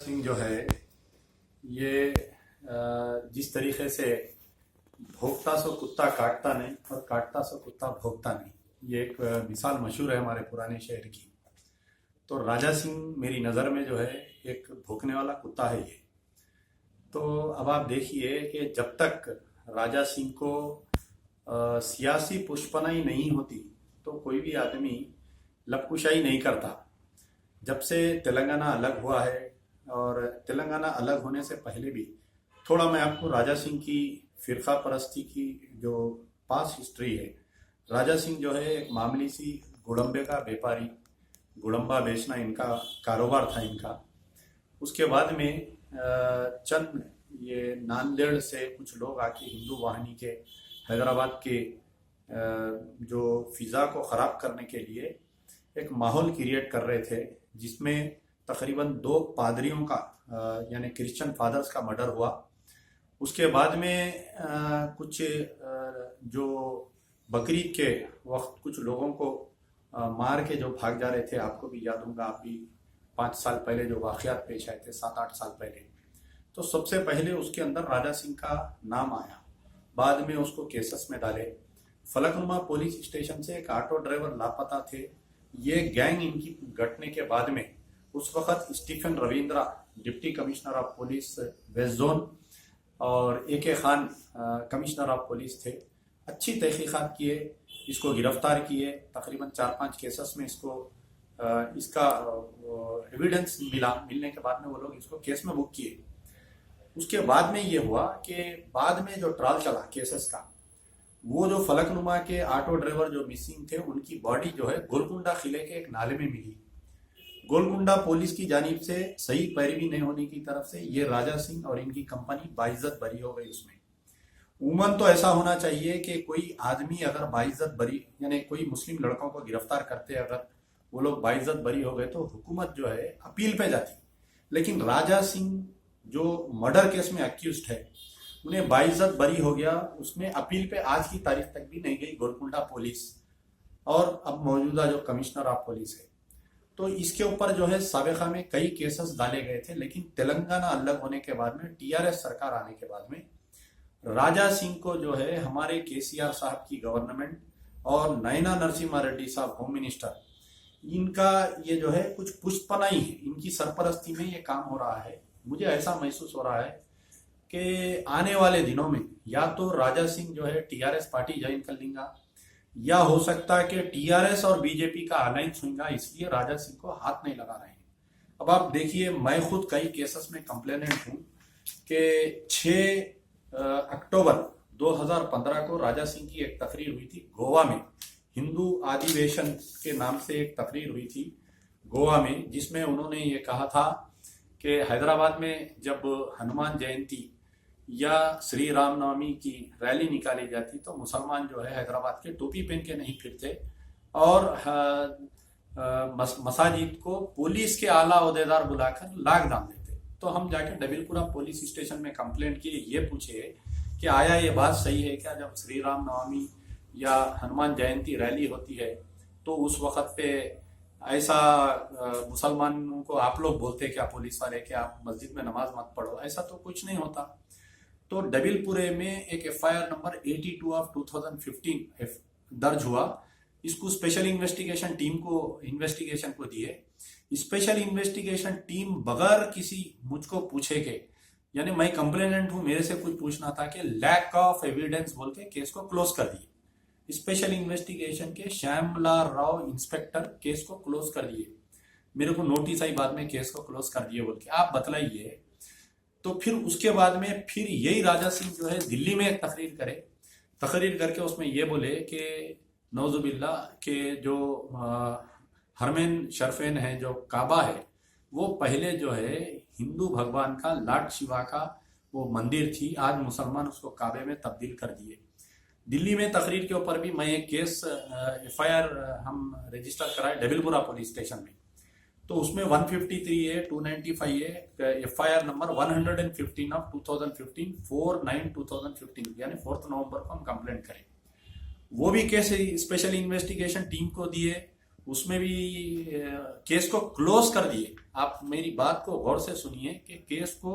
सिंह जो है ये जिस तरीके से भोगता सो कुत्ता काटता नहीं और काटता सो कुत्ता भोगता नहीं, ये एक मिसाल मशहूर है हमारे पुराने शहर की। तो राजा सिंह मेरी नज़र में जो है एक भौंकने वाला कुत्ता है ये। तो अब आप देखिए कि जब तक राजा सिंह को सियासी पुष्पनाई नहीं होती तो कोई भी आदमी लपकुशाई नहीं करता। जब से तेलंगाना अलग हुआ है, और तेलंगाना अलग होने से पहले भी थोड़ा मैं आपको राजा सिंह की फिरका परस्ती की जो पास हिस्ट्री है। राजा सिंह जो है एक मामूली सी गुड़म्बे का व्यापारी, गुड़म्बा बेचना इनका कारोबार था इनका। उसके बाद में चंद ये नांदेड़ से कुछ लोग आके हिंदू वाहिनी के हैदराबाद के जो फिज़ा को ख़राब करने के लिए एक माहौल क्रिएट कर रहे थे, जिसमें तकरीबन 2 पादरियों का यानी क्रिश्चियन फादर्स का मर्डर हुआ। उसके बाद में कुछ जो बकरीद के वक्त कुछ लोगों को मार के जो भाग जा रहे थे, आपको भी याद होगा, आप भी 5 साल पहले जो वाक़यात पेश आए थे, 7-8 साल पहले। तो सबसे पहले उसके अंदर राजा सिंह का नाम आया, बाद में उसको केसेस में डाले। फलकनुमा पुलिस स्टेशन से एक ऑटो ड्राइवर लापता थे। ये गैंग इनकी घटने के बाद में उस वक्त Stephen Ravindra deputy commissioner of police west zone और AK Khan commissioner of police थे। अच्छी तहकीकात किए, इसको गिरफ्तार किए। तकरीबन 4-5 केसेस में इसका एविडेंस मिलने के बाद में वो लोग इसको केस में बुक किए। उसके बाद में ये हुआ कि बाद में जो ट्रायल चला केसेस का, वो जो फलकनुमा के ऑटो ड्राइवर जो मिसिंग थे, उनकी बॉडी जो है गोलकुंडा किले के एक नाले में मिली। गोलकुंडा पुलिस की जानिब से सही पैरवी नहीं होने की तरफ से ये राजा सिंह और इनकी कंपनी बाइज्जत बरी हो गई। उसमें उमन तो ऐसा होना चाहिए कि कोई आदमी अगर बाइज्जत बरी, यानी कोई मुस्लिम लड़कों को गिरफ्तार करते अगर वो लोग बाइज्जत बरी हो गए तो हुकूमत जो है अपील पे जाती। लेकिन राजा सिंह जो मर्डर केस में अक्यूज्ड है, उन्हें बाइज्जत बरी हो गया। उसमें अपील पे आज की तारीख तक भी नहीं गई गोलकुंडा पुलिस और अब मौजूदा जो कमिश्नर ऑफ पुलिस है। तो इसके ऊपर जो है साबिका में कई केसेस डाले गए थे। लेकिन तेलंगाना अलग होने के बाद में, TRS सरकार आने के बाद में, राजा सिंह को जो है हमारे KCR साहब की गवर्नमेंट और नयना नरसिम्हा रेड्डी साहब होम मिनिस्टर, इनका ये जो है कुछ पुष्पनाई है, इनकी सरपरस्ती में ये काम हो रहा है। मुझे ऐसा महसूस हो रहा है कि आने वाले दिनों में या तो राजा सिंह जो है TRS पार्टी ज्वाइन कर लेंगे, या हो सकता है कि TRS और BJP का अलायंस होगा, इसलिए राजा सिंह को हाथ नहीं लगा रहे हैं। अब आप देखिए, मैं खुद कई केसेस में कंप्लेनेंट हूँ कि 6 अक्टूबर 2015 को राजा सिंह की एक तकरीर हुई थी गोवा में। हिंदू अधिवेशन के नाम से एक तकरीर हुई थी गोवा में, जिसमें उन्होंने ये कहा था कि हैदराबाद में जब हनुमान जयंती या श्री रामनवमी की रैली निकाली जाती तो मुसलमान जो है हैदराबाद के टोपी पहन के नहीं फिरते और मसाजिद को पुलिस के आला ओहदेदार बुलाकर लाग डाल देते। तो हम जाके डबिलपुरा पुलिस स्टेशन में कंप्लेंट किए, ये पूछे कि आया ये बात सही है क्या, जब श्री रामनवमी या हनुमान जयंती रैली होती है तो उस वक्त पे ऐसा मुसलमानों को आप लोग बोलते क्या पुलिस वाले कि आप मस्जिद में नमाज मत पढ़ो? ऐसा तो कुछ नहीं होता। तो डबिलपुरे में एक FIR नंबर 82 ऑफ 2015 दर्ज हुआ। इसको स्पेशल इन्वेस्टिगेशन टीम को इन्वेस्टिगेशन को दिए। स्पेशल इन्वेस्टिगेशन टीम बगैर किसी मुझको पूछे के, यानी मैं कंप्लेनेंट हूं, मेरे से कुछ पूछना था कि लैक ऑफ एविडेंस बोल के केस को क्लोज कर दिए। स्पेशल इन्वेस्टिगेशन के श्यामला राव इंस्पेक्टर केस को क्लोज कर दिए। मेरे को नोटिस आई बाद में केस को क्लोज कर दिए बोल के। आप बतलाइए। तो फिर उसके बाद में फिर यही राजा सिंह जो है दिल्ली में एक तकरीर करके उसमें ये बोले कि नौजुबिल्ला के जो हरमैन शरफेन है, जो काबा है, वो पहले जो है हिंदू भगवान का, लॉर्ड शिवा का वो मंदिर थी, आज मुसलमान उसको काबे में तब्दील कर दिए। दिल्ली में तकरीर के ऊपर भी मैं एक केस FIR हम रजिस्टर कराए डबिलपुरा पुलिस स्टेशन में। तो उसमें 153 है, 295 है, FIR नंबर 115 ऑफ 2015 4/9/2015 यानी 4 नवंबर को हम कंप्लेंट करें। वो भी केस स्पेशल इन्वेस्टिगेशन टीम को दिए, उसमें भी केस को क्लोज कर दिए। आप मेरी बात को गौर से सुनिए कि केस को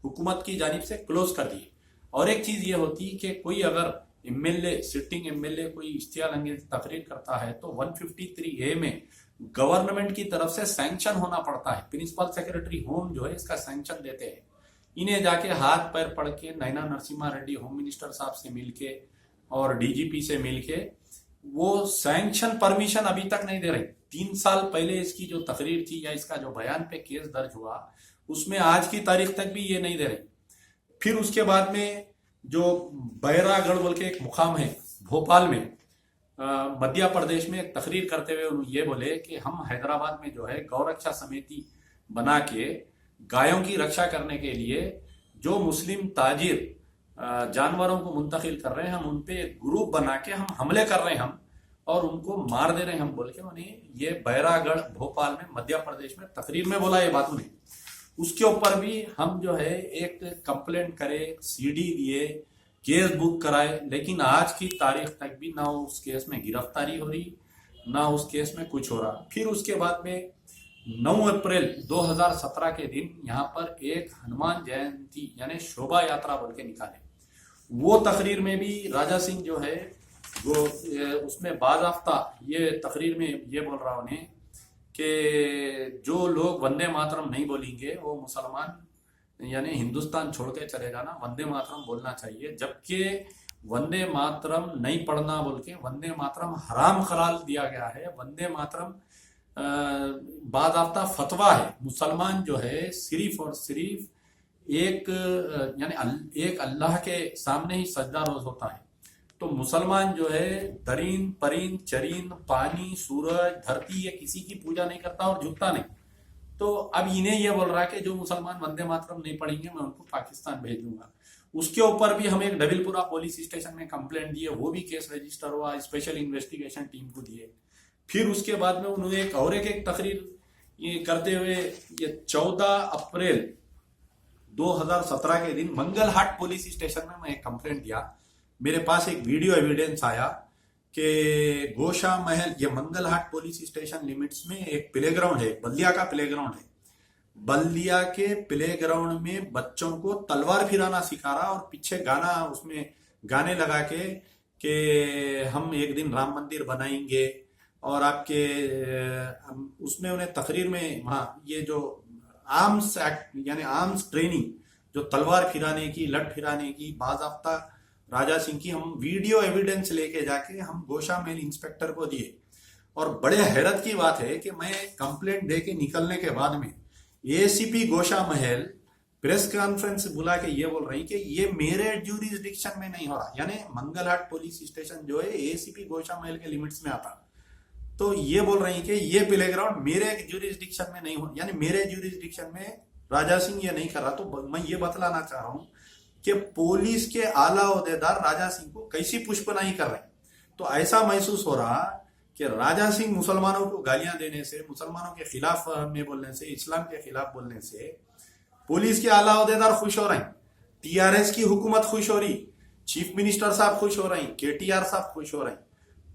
हुकूमत की जानिब से क्लोज कर दिए। और एक चीज ये होती कि कोई अगर एमएलए, सिटिंग एमएलए कोई इश्तियाल अंगेज तकरीर करता है तो 153A में गवर्नमेंट की तरफ से सैंक्शन होना पड़ता है। प्रिंसिपल सेक्रेटरी होम जो है इसका सैंक्शन देते हैं। इन्हें जाके हाथ पैर पड़ के नैना नरसिम्हा रेड्डी होम मिनिस्टर साहब से मिलके और डीजीपी से मिलके वो सैंक्शन परमिशन अभी तक नहीं दे रही। 3 साल पहले इसकी जो तकरीर थी या इसका जो बयान पे केस दर्ज हुआ उसमें आज की तारीख तक भी ये नहीं दे रही। फिर उसके बाद में जो बैरागढ़ बोल के एक मुकाम है भोपाल में, मध्य प्रदेश में, एक तकरीर करते हुए उन्होंने ये बोले कि हम हैदराबाद में जो है गौरक्षा समिति बना के गायों की रक्षा करने के लिए जो मुस्लिम ताजिर जानवरों को मुंतकिल कर रहे हैं, हम उनपे एक ग्रुप बना के हम हमले कर रहे हैं हम और उनको मार दे रहे हैं हम बोल के उन्हें ये बैरागढ़ भोपाल में मध्य प्रदेश में तकरीर में बोला ये बात उन्हें। उसके ऊपर भी हम जो है एक कंप्लेंट करे, सीडी दिए, केस बुक कराए, लेकिन आज की तारीख तक भी ना उस केस में गिरफ्तारी हो रही ना उस केस में कुछ हो रहा। फिर उसके बाद में 9 अप्रैल 2017 के दिन यहाँ पर एक हनुमान जयंती यानी शोभा यात्रा बोल के निकाले। वो तकरीर में भी राजा सिंह जो है वो उसमें बाज़ाफ्ता ये तकरीर में ये बोल रहा उन्हें कि जो लोग वंदे मातरम नहीं बोलेंगे वो मुसलमान यानी हिंदुस्तान छोड़ के चले जाना, वंदे मातरम बोलना चाहिए। जबकि वंदे मातरम नहीं पढ़ना बोल के वंदे मातरम हराम करार दिया गया है। वंदे मातरम बाज़ाफ्ता फतवा है। मुसलमान जो है सिर्फ और सिर्फ एक यानी एक अल्लाह के सामने ही सजदा रोज होता है। तो मुसलमान जो है दरीन परीन चरीन पानी सूरज धरती ये किसी की पूजा नहीं करता और झुकता नहीं। तो अब इन्हें ये बोल रहा है कि जो मुसलमान वंदे मातरम नहीं पढ़ेंगे मैं उनको पाकिस्तान भेज दूंगा। उसके ऊपर भी हम एक डबिलपुरा पुलिस स्टेशन में कंप्लेंट दिए, वो भी केस रजिस्टर हुआ, स्पेशल इन्वेस्टिगेशन टीम को दिए। फिर उसके बाद में उन्होंने एक तकरीर ये करते हुए ये 14 अप्रैल 2017 के दिन मंगलहाट पुलिस स्टेशन में मैं एक कंप्लेंट दिया। मेरे पास एक वीडियो एविडेंस आया कि गोशा महल, ये मंगलहाट पुलिस स्टेशन लिमिट्स में एक प्लेग्राउंड है, बल्दिया का प्लेग्राउंड है। बल्दिया के प्लेग्राउंड में बच्चों को तलवार फिराना सिखा रहा और पीछे गाना, उसमें गाने लगा के कि हम एक दिन राम मंदिर बनाएंगे और आपके उसमें उन्हें तकरीर में वहाँ ये जो आर्म्स एक्ट यानी आर्म्स ट्रेनिंग जो तलवार फिराने की, लठ फिराने की बाज़ाफ्ता राजा सिंह की हम वीडियो एविडेंस लेके जाके हम गोशा मेल इंस्पेक्टर को दिए। और बड़े हैरत की बात है कि मैं कंप्लेंट दे के निकलने के बाद में एसीपी गोशा महल प्रेस कॉन्फ्रेंस बुला के ये बोल रही कि ये मेरे ज्यूरिसडिक्शन में नहीं हो रहा। यानी मंगलहाट पुलिस स्टेशन जो है एसीपी गोशा महल के लिमिट्स में आता। तो ये बोल रही कि ये प्लेग्राउंड मेरे ज्यूरिसडिक्शन में नहीं हो, यानी मेरे ज्यूरिसडिक्शन में राजा सिंह ये नहीं कर रहा। तो मैं ये बतलाना चाह रहा हूं कि पुलिस के आला ओहदेदार राजा सिंह को कैसी पुष्पनाही कर रहे हैं। तो ऐसा महसूस हो रहा कि राजा सिंह मुसलमानों को गालियां देने से, मुसलमानों के खिलाफ में बोलने से, इस्लाम के खिलाफ बोलने से पुलिस के आला ओहदेदार खुश हो रहे हैं, टीआरएस की हुकूमत खुश हो रही, चीफ मिनिस्टर साहब खुश हो रही, केटीआर साहब खुश हो रहे।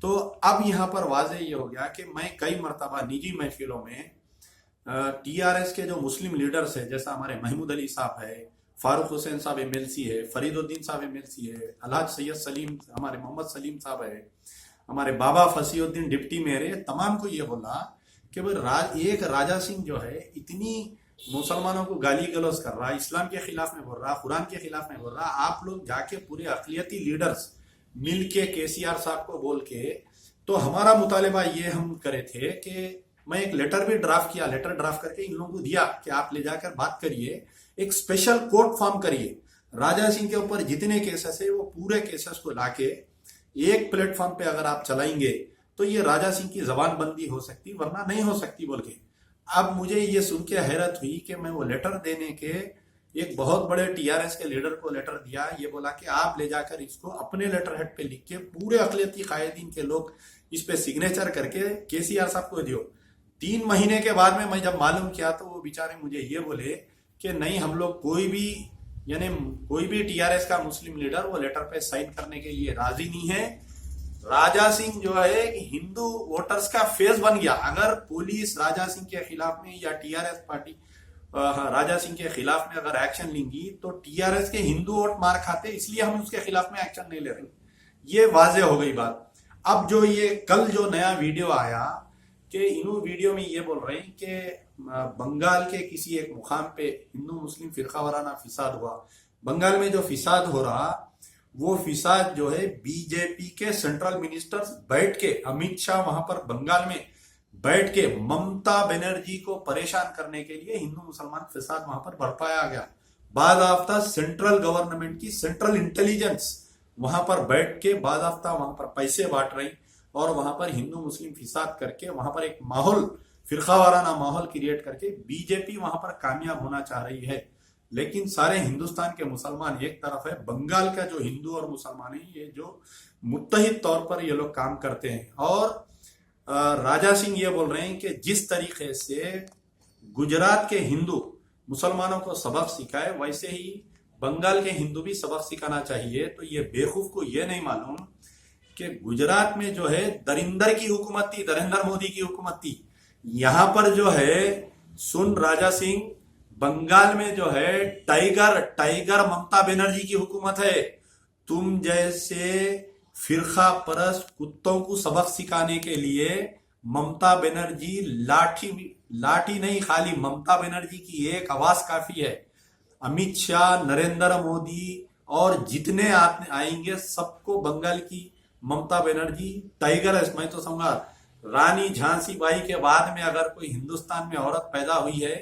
तो अब यहाँ पर वाजे ये हो गया कि मैं कई मरतबा निजी महफिलों में टीआरएस के जो मुस्लिम लीडर्स है, जैसा हमारे महमूद अली साहब है, फारूक हुसैन साहब एमएलसी है, फरीदुद्दीन साहब एमएलसी है, अलहाज सैयद सलीम, हमारे मोहम्मद सलीम साहब है, हमारे बाबा फसीउद्दीन डिप्टी मेयर है, तमाम को ये बोला कि भाई एक राजा सिंह जो है इतनी मुसलमानों को गाली गलौज कर रहा, इस्लाम के खिलाफ में बोल रहा, कुरान के खिलाफ में बोल रहा, आप लोग जाके पूरे अक़लियती लीडर्स मिल के केसीआर साहब को बोल के, तो हमारा मुतालिबा ये हम करे थे कि मैं एक लेटर भी ड्राफ्ट किया, लेटर ड्राफ्ट करके इन लोगों को दिया कि आप ले जाकर बात करिए, एक स्पेशल कोर्ट फॉर्म करिए, राजा सिंह के ऊपर जितने केसेस है वो पूरे केसेस को लाके एक प्लेटफॉर्म पे अगर आप चलाएंगे तो ये राजा सिंह की जबान बंदी हो सकती, वरना नहीं हो सकती बोल के। अब मुझे ये सुन के हैरत हुई कि मैं वो लेटर देने के एक बहुत बड़े टीआरएस के लीडर को लेटर दिया, ये बोला कि आप ले जाकर इसको अपने लेटर हेड पे लिख के पूरे अक़लियती कायदीन के लोग इस पे सिग्नेचर करके केसीआर साहब को दियो। 3 महीने के बाद में मैं जब मालूम किया तो वो बेचारे मुझे ये बोले कि नहीं, हम लोग कोई भी टीआरएस का मुस्लिम लीडर वो लेटर पे साइन करने के लिए राजी नहीं है। राजा सिंह जो है कि हिंदू वोटर्स का फेस बन गया। अगर पुलिस राजा सिंह के खिलाफ में या टीआरएस पार्टी राजा सिंह के खिलाफ में अगर एक्शन लेंगी तो टीआरएस के हिंदू वोट मार खाते, इसलिए हम उसके खिलाफ में एक्शन नहीं ले रहे। ये वाजे हो गई बात। अब जो ये कल जो नया वीडियो आया कि इन्हों वीडियो में ये बोल रहे हैं कि बंगाल के किसी एक मुकाम पे हिंदू मुस्लिम फिरका वाराना फिसाद हुआ। बंगाल में जो फिसाद हो रहा वो फिसाद जो है बीजेपी के सेंट्रल मिनिस्टर्स बैठ के, अमित शाह वहां पर बंगाल में बैठ के ममता बनर्जी को परेशान करने के लिए हिंदू मुसलमान फिसाद वहां पर बरपाया गया। बाज़ाफ्ता सेंट्रल गवर्नमेंट की सेंट्रल इंटेलिजेंस वहां पर बैठ के बाज़ाफ्ता वहां पर पैसे बांट रही और वहां पर हिंदू मुस्लिम फिसाद करके वहां पर एक माहौल, फिरका वाराना माहौल क्रिएट करके बीजेपी वहां पर कामयाब होना चाह रही है। लेकिन सारे हिंदुस्तान के मुसलमान एक तरफ है, बंगाल का जो हिंदू और मुसलमान है ये जो मुत्तहिद तौर पर ये लोग काम करते हैं। और राजा सिंह ये बोल रहे हैं कि जिस तरीके से गुजरात के हिंदू मुसलमानों को सबक सिखाए वैसे ही बंगाल के हिंदू भी सबक सिखाना चाहिए। तो ये बेवकूफ को ये नहीं मालूम कि गुजरात में जो है दरिंदर की हुकूमत थी, नरेंद्र मोदी की हुकूमत थी। यहां पर जो है सुन राजा सिंह, बंगाल में जो है टाइगर ममता बनर्जी की हुकूमत है। तुम जैसे फिरका परस्त कुत्तों को सबक सिखाने के लिए ममता बनर्जी लाठी नहीं, खाली ममता बनर्जी की एक आवाज काफी है। अमित शाह, नरेंद्र मोदी और जितने आएंगे सबको बंगाल की ममता बनर्जी टाइगर है। मैं तो समझा रानी झांसी बाई के बाद में अगर कोई हिंदुस्तान में औरत पैदा हुई है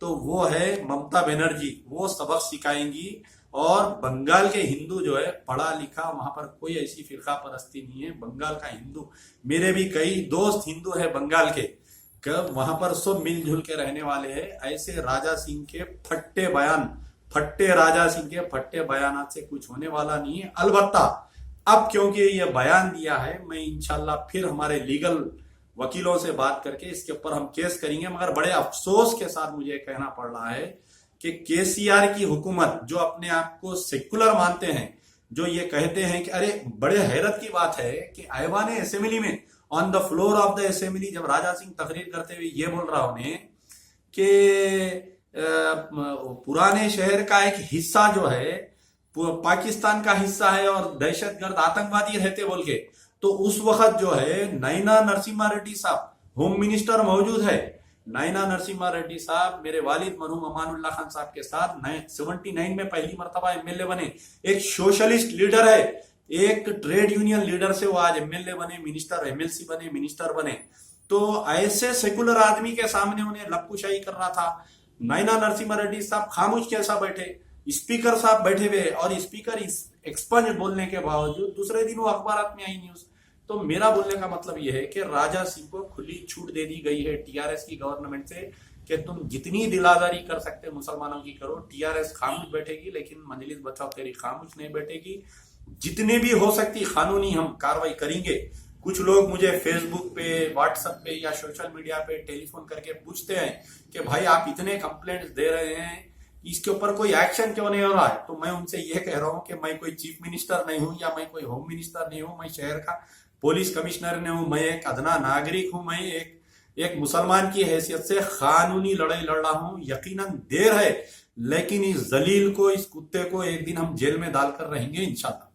तो वो है ममता बनर्जी। वो सबक सिखाएंगी। और बंगाल के हिंदू जो है पढ़ा लिखा, वहां पर कोई ऐसी फिरका परस्ती नहीं है। बंगाल का हिंदू, मेरे भी कई दोस्त हिंदू है बंगाल के, वहां पर सब मिलजुल के रहने वाले हैं। ऐसे राजा सिंह के राजा सिंह के फट्टे बयानात से कुछ होने वाला नहीं है। अलबत्ता अब क्योंकि ये बयान दिया है, मैं इंशाल्लाह फिर हमारे लीगल वकीलों से बात करके इसके ऊपर हम केस करेंगे। मगर बड़े अफसोस के साथ मुझे कहना पड़ रहा है कि केसीआर की हुकूमत, जो अपने आप को सेकुलर मानते हैं, जो ये कहते हैं कि अरे बड़े हैरत की बात है कि ऐवान असेंबली में on the floor of the assembly जब राजा सिंह तकरीर करते हुए ये बोल रहा उन्हें कि पुराने शहर का एक हिस्सा जो है पाकिस्तान का हिस्सा है और दहशतगर्द आतंकवादी रहते बोल के, तो उस वक्त जो है नैना नरसिम्हा रेड्डी साहब होम मिनिस्टर मौजूद है। नैना नरसिम्हा रेड्डी साहब मेरे वालिद मरहूम अमानुल्लाह खान साहब के साथ 79 में पहली मर्तबा एमएलए बने। एक सोशलिस्ट लीडर है, एक ट्रेड यूनियन लीडर से वो आज एमएलए बने, मिनिस्टर, एमएलसी बने, मिनिस्टर बने। तो ऐसे सेकुलर आदमी के सामने उन्हें लपकुशाई कर रहा था। नैना नरसिम्हा रेड्डी साहब खामोश कैसा बैठे, स्पीकर साहब बैठे हुए, और स्पीकर एक्सपंज बोलने के बावजूद दूसरे दिन वो अखबार में आई न्यूज। तो मेरा बोलने का मतलब यह है कि राजा सिंह को खुली छूट दे दी गई है टीआरएस की गवर्नमेंट से कि तुम जितनी दिलादारी कर सकते मुसलमानों की करो। टीआरएस खामोश बैठेगी लेकिन मजलिस बचाओ तेरी खामोश नहीं बैठेगी। जितने भी हो सकती कानूनी हम कार्रवाई करेंगे। कुछ लोग मुझे फेसबुक पे, व्हाट्सएप पे या सोशल मीडिया पे टेलीफोन करके पूछते हैं कि भाई आप इतने कंप्लेंट्स दे रहे हैं, इसके ऊपर कोई एक्शन क्यों नहीं हो रहा है। तो मैं उनसे ये कह रहा हूं कि मैं कोई चीफ मिनिस्टर नहीं हूं या मैं कोई होम मिनिस्टर नहीं हूं, मैं शहर का पुलिस कमिश्नर नहीं हूं, मैं एक अदना नागरिक हूं, मैं एक मुसलमान की हैसियत से कानूनी लड़ाई लड़ रहा हूं। यकीनन देर है लेकिन इस जलील को, इस कुत्ते को एक दिन हम जेल में डालकर रहेंगे इंशाल्लाह।